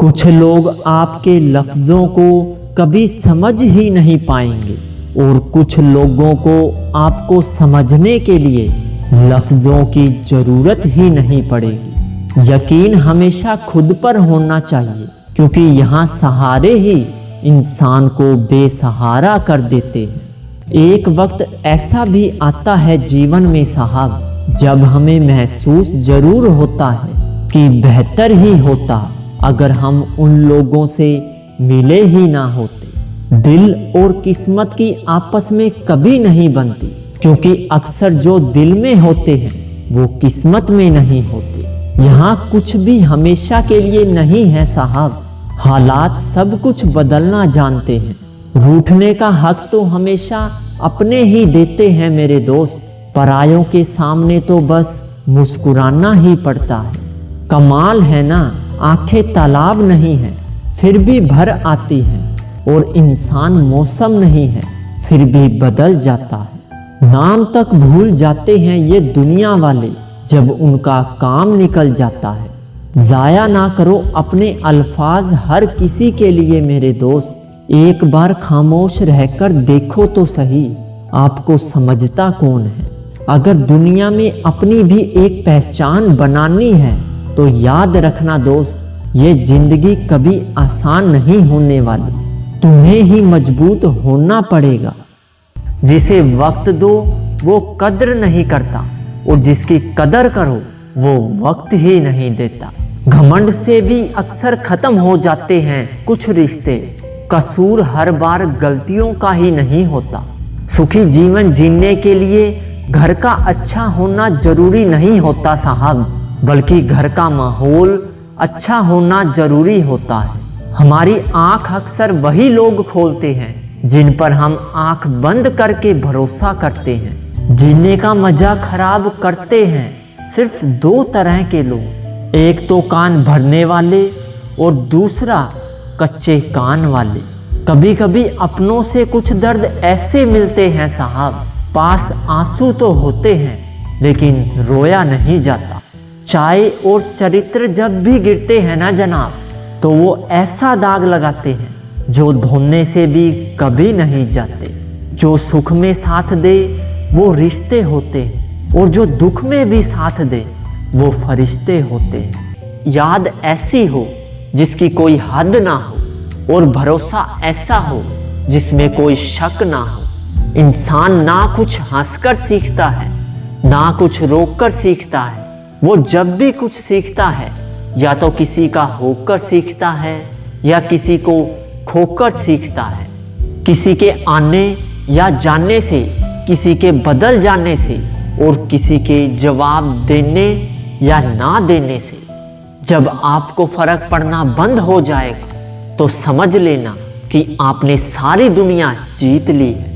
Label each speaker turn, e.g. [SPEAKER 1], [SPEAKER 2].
[SPEAKER 1] कुछ लोग आपके लफ्ज़ों को कभी समझ ही नहीं पाएंगे और कुछ लोगों को आपको समझने के लिए लफ्ज़ों की ज़रूरत ही नहीं पड़ेगी। यकीन हमेशा खुद पर होना चाहिए, क्योंकि यहाँ सहारे ही इंसान को बेसहारा कर देते हैं। एक वक्त ऐसा भी आता है जीवन में साहब, जब हमें महसूस ज़रूर होता है कि बेहतर ही होता अगर हम उन लोगों से मिले ही ना होते। दिल और किस्मत की आपस में कभी नहीं बनती, क्योंकि अक्सर जो दिल में होते हैं वो किस्मत में नहीं होते। यहाँ कुछ भी हमेशा के लिए नहीं है साहब, हालात सब कुछ बदलना जानते हैं। रूठने का हक तो हमेशा अपने ही देते हैं मेरे दोस्त, परायों के सामने तो बस मुस्कुराना ही पड़ता है। कमाल है ना, आंखें तालाब नहीं है फिर भी भर आती हैं, और इंसान मौसम नहीं है फिर भी बदल जाता है। नाम तक भूल जाते हैं ये दुनिया वाले जब उनका काम निकल जाता है। ज़ाया ना करो अपने अल्फाज हर किसी के लिए मेरे दोस्त, एक बार खामोश रहकर देखो तो सही आपको समझता कौन है। अगर दुनिया में अपनी भी एक पहचान बनानी है तो याद रखना दोस्त, ये जिंदगी कभी आसान नहीं होने वाली। तुम्हें ही मजबूत होना पड़ेगा। जिसे वक्त दो वो कद्र नहीं करता, और जिसकी कदर करो वो वक्त ही नहीं देता। घमंड से भी अक्सर खत्म हो जाते हैं कुछ रिश्ते, कसूर हर बार गलतियों का ही नहीं होता। सुखी जीवन जीने के लिए घर का अच्छा होना जरूरी नहीं होता साहब, बल्कि घर का माहौल अच्छा होना जरूरी होता है। हमारी आंख अक्सर वही लोग खोलते हैं जिन पर हम आंख बंद करके भरोसा करते हैं। जीने का मजा खराब करते हैं सिर्फ दो तरह के लोग, एक तो कान भरने वाले और दूसरा कच्चे कान वाले। कभी कभी अपनों से कुछ दर्द ऐसे मिलते हैं साहब, पास आंसू तो होते हैं लेकिन रोया नहीं जाता। चाय और चरित्र जब भी गिरते हैं ना जनाब, तो वो ऐसा दाग लगाते हैं जो धोने से भी कभी नहीं जाते। जो सुख में साथ दे वो रिश्ते होते हैं, और जो दुख में भी साथ दे वो फरिश्ते होते हैं। याद ऐसी हो जिसकी कोई हद ना हो, और भरोसा ऐसा हो जिसमें कोई शक ना हो। इंसान ना कुछ हंसकर सीखता है ना कुछ रोककर सीखता है, वो जब भी कुछ सीखता है या तो किसी का होकर सीखता है या किसी को खोकर सीखता है। किसी के आने या जाने से, किसी के बदल जाने से, और किसी के जवाब देने या ना देने से। जब आपको फर्क पड़ना बंद हो जाएगा तो समझ लेना कि आपने सारी दुनिया जीत ली है।